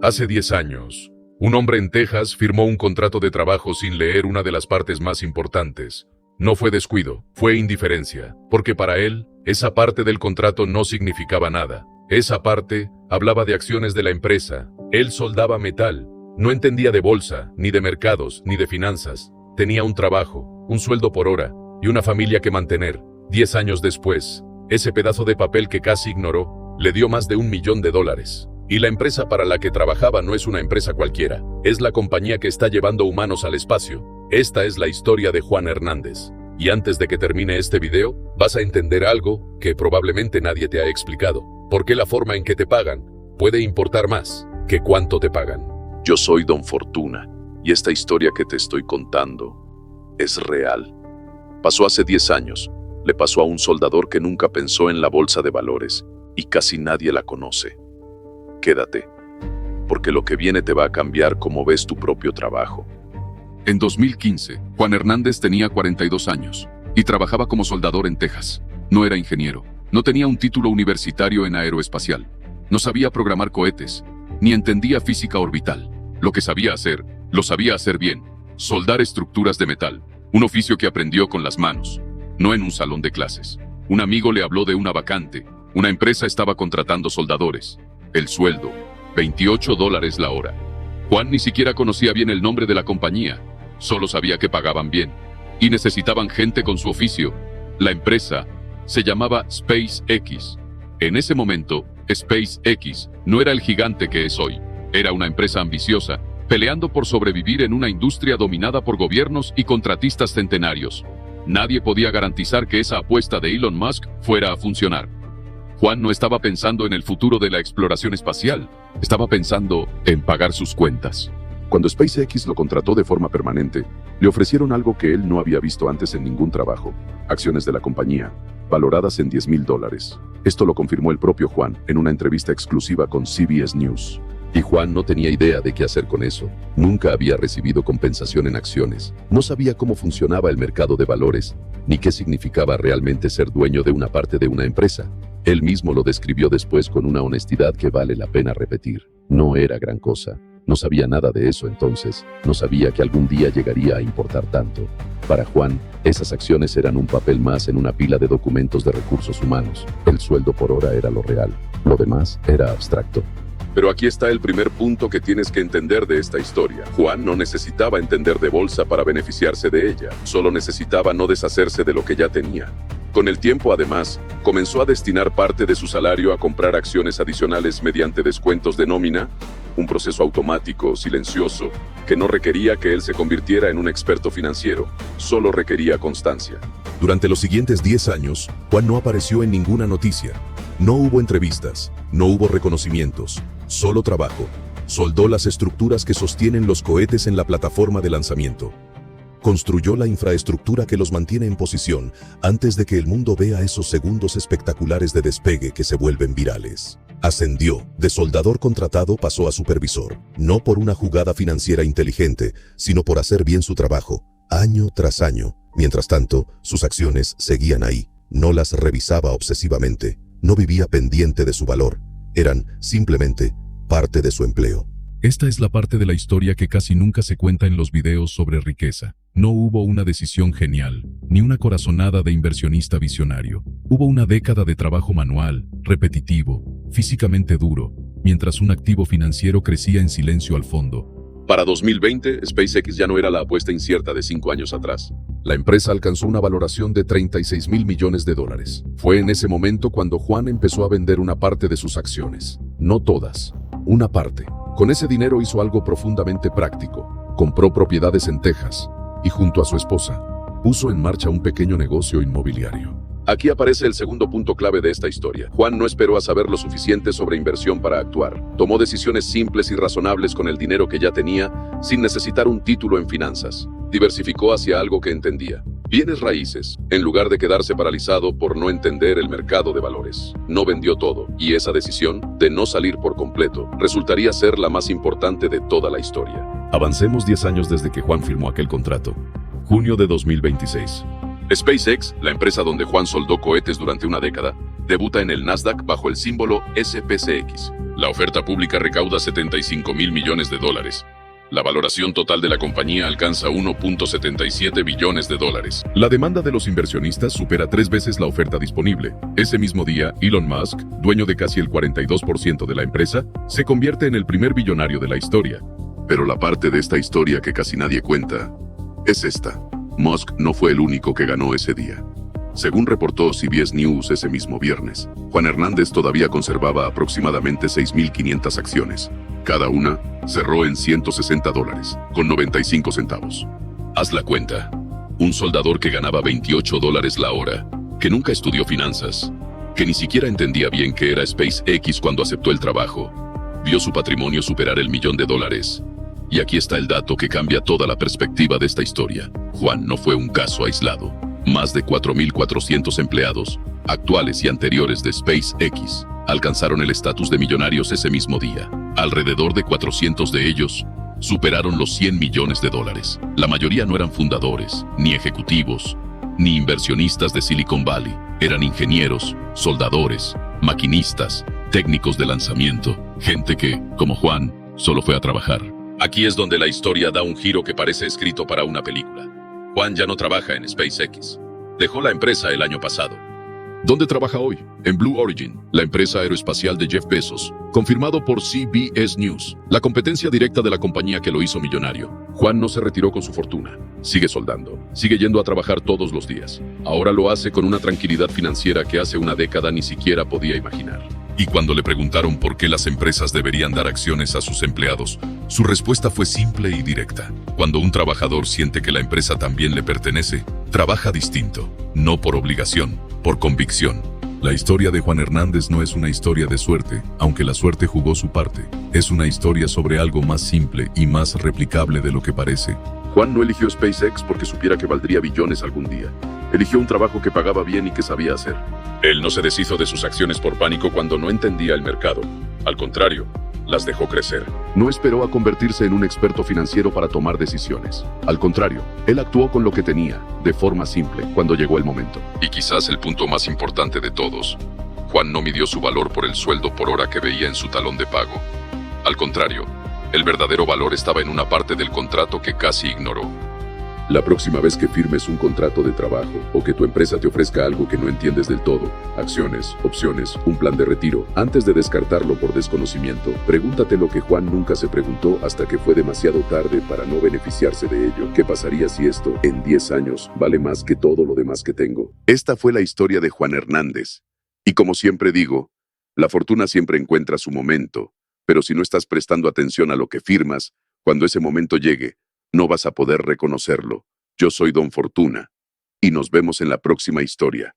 Hace 10 años, un hombre en Texas firmó un contrato de trabajo sin leer una de las partes más importantes. No fue descuido, fue indiferencia, porque para él, esa parte del contrato no significaba nada. Esa parte hablaba de acciones de la empresa. Él soldaba metal, no entendía de bolsa, ni de mercados, ni de finanzas. Tenía un trabajo, un sueldo por hora, y una familia que mantener. 10 años después, ese pedazo de papel que casi ignoró, le dio más de $1 millón. Y la empresa para la que trabajaba no es una empresa cualquiera, es la compañía que está llevando humanos al espacio. Esta es la historia de Juan Hernández. Y antes de que termine este video, vas a entender algo que probablemente nadie te ha explicado. ¿Por qué la forma en que te pagan puede importar más que cuánto te pagan? Yo soy Don Fortuna, y esta historia que te estoy contando es real. Pasó hace 10 años. Le pasó a un soldador que nunca pensó en la bolsa de valores, y casi nadie la conoce. Quédate, porque lo que viene te va a cambiar cómo ves tu propio trabajo. En 2015, Juan Hernández tenía 42 años y trabajaba como soldador en Texas. No era ingeniero, no tenía un título universitario en aeroespacial, no sabía programar cohetes, ni entendía física orbital. Lo que sabía hacer, lo sabía hacer bien: soldar estructuras de metal, un oficio que aprendió con las manos, no en un salón de clases. Un amigo le habló de una vacante, una empresa estaba contratando soldadores. El sueldo, $28 la hora. Juan ni siquiera conocía bien el nombre de la compañía, solo sabía que pagaban bien, y necesitaban gente con su oficio. La empresa se llamaba SpaceX. En ese momento, SpaceX no era el gigante que es hoy, era una empresa ambiciosa, peleando por sobrevivir en una industria dominada por gobiernos y contratistas centenarios. Nadie podía garantizar que esa apuesta de Elon Musk fuera a funcionar. Juan no estaba pensando en el futuro de la exploración espacial, estaba pensando en pagar sus cuentas. Cuando SpaceX lo contrató de forma permanente, le ofrecieron algo que él no había visto antes en ningún trabajo: acciones de la compañía, valoradas en $10,000. Esto lo confirmó el propio Juan en una entrevista exclusiva con CBS News. Y Juan no tenía idea de qué hacer con eso. Nunca había recibido compensación en acciones. No sabía cómo funcionaba el mercado de valores, ni qué significaba realmente ser dueño de una parte de una empresa. Él mismo lo describió después con una honestidad que vale la pena repetir. No era gran cosa. No sabía nada de eso entonces. No sabía que algún día llegaría a importar tanto. Para Juan, esas acciones eran un papel más en una pila de documentos de recursos humanos. El sueldo por hora era lo real. Lo demás era abstracto. Pero aquí está el primer punto que tienes que entender de esta historia. Juan no necesitaba entender de bolsa para beneficiarse de ella, solo necesitaba no deshacerse de lo que ya tenía. Con el tiempo, además, comenzó a destinar parte de su salario a comprar acciones adicionales mediante descuentos de nómina, un proceso automático, silencioso, que no requería que él se convirtiera en un experto financiero, solo requería constancia. Durante los siguientes 10 años, Juan no apareció en ninguna noticia. No hubo entrevistas, no hubo reconocimientos, solo trabajo. Soldó las estructuras que sostienen los cohetes en la plataforma de lanzamiento. Construyó la infraestructura que los mantiene en posición antes de que el mundo vea esos segundos espectaculares de despegue que se vuelven virales. Ascendió, de soldador contratado pasó a supervisor, no por una jugada financiera inteligente, sino por hacer bien su trabajo, año tras año. Mientras tanto, sus acciones seguían ahí. No las revisaba obsesivamente, no vivía pendiente de su valor. Eran, simplemente, parte de su empleo. Esta es la parte de la historia que casi nunca se cuenta en los videos sobre riqueza. No hubo una decisión genial, ni una corazonada de inversionista visionario. Hubo una década de trabajo manual, repetitivo, físicamente duro, mientras un activo financiero crecía en silencio al fondo. Para 2020, SpaceX ya no era la apuesta incierta de 5 años atrás. La empresa alcanzó una valoración de $36,000 millones. Fue en ese momento cuando Juan empezó a vender una parte de sus acciones. No todas, una parte. Con ese dinero hizo algo profundamente práctico. Compró propiedades en Texas y junto a su esposa, puso en marcha un pequeño negocio inmobiliario. Aquí aparece el segundo punto clave de esta historia. Juan no esperó a saber lo suficiente sobre inversión para actuar. Tomó decisiones simples y razonables con el dinero que ya tenía, sin necesitar un título en finanzas. Diversificó hacia algo que entendía: bienes raíces, en lugar de quedarse paralizado por no entender el mercado de valores. No vendió todo, y esa decisión, de no salir por completo, resultaría ser la más importante de toda la historia. Avancemos 10 años desde que Juan firmó aquel contrato. Junio de 2026. SpaceX, la empresa donde Juan soldó cohetes durante una década, debuta en el Nasdaq bajo el símbolo SPCX. La oferta pública recauda 75 mil millones de dólares. La valoración total de la compañía alcanza 1.77 billones de dólares. La demanda de los inversionistas supera 3 veces la oferta disponible. Ese mismo día, Elon Musk, dueño de casi el 42% de la empresa, se convierte en el primer billonario de la historia. Pero la parte de esta historia que casi nadie cuenta es esta. Musk no fue el único que ganó ese día. Según reportó CBS News ese mismo viernes, Juan Hernández todavía conservaba aproximadamente 6.500 acciones. Cada una cerró en $160 con 95 centavos. Haz la cuenta. Un soldador que ganaba $28 la hora, que nunca estudió finanzas, que ni siquiera entendía bien qué era SpaceX cuando aceptó el trabajo, vio su patrimonio superar el $1 millón. Y aquí está el dato que cambia toda la perspectiva de esta historia. Juan no fue un caso aislado. Más de 4.400 empleados, actuales y anteriores de SpaceX, alcanzaron el estatus de millonarios ese mismo día. Alrededor de 400 de ellos superaron los $100 millones. La mayoría no eran fundadores, ni ejecutivos, ni inversionistas de Silicon Valley. Eran ingenieros, soldadores, maquinistas, técnicos de lanzamiento, gente que, como Juan, solo fue a trabajar. Aquí es donde la historia da un giro que parece escrito para una película. Juan ya no trabaja en SpaceX. Dejó la empresa el año pasado. ¿Dónde trabaja hoy? En Blue Origin, la empresa aeroespacial de Jeff Bezos, confirmado por CBS News, la competencia directa de la compañía que lo hizo millonario. Juan no se retiró con su fortuna. Sigue soldando. Sigue yendo a trabajar todos los días. Ahora lo hace con una tranquilidad financiera que hace una década ni siquiera podía imaginar. Y cuando le preguntaron por qué las empresas deberían dar acciones a sus empleados, su respuesta fue simple y directa. Cuando un trabajador siente que la empresa también le pertenece, trabaja distinto, no por obligación, por convicción. La historia de Juan Hernández no es una historia de suerte, aunque la suerte jugó su parte. Es una historia sobre algo más simple y más replicable de lo que parece. Juan no eligió SpaceX porque supiera que valdría billones algún día. Eligió un trabajo que pagaba bien y que sabía hacer. Él no se deshizo de sus acciones por pánico cuando no entendía el mercado. Al contrario, las dejó crecer. No esperó a convertirse en un experto financiero para tomar decisiones. Al contrario, él actuó con lo que tenía, de forma simple, cuando llegó el momento. Y quizás el punto más importante de todos, Juan no midió su valor por el sueldo por hora que veía en su talón de pago. Al contrario, el verdadero valor estaba en una parte del contrato que casi ignoró. La próxima vez que firmes un contrato de trabajo o que tu empresa te ofrezca algo que no entiendes del todo, acciones, opciones, un plan de retiro, antes de descartarlo por desconocimiento, pregúntate lo que Juan nunca se preguntó hasta que fue demasiado tarde para no beneficiarse de ello. ¿Qué pasaría si esto, en 10 años, vale más que todo lo demás que tengo? Esta fue la historia de Juan Hernández. Y como siempre digo, la fortuna siempre encuentra su momento, pero si no estás prestando atención a lo que firmas, cuando ese momento llegue, no vas a poder reconocerlo. Yo soy Don Fortuna, y nos vemos en la próxima historia.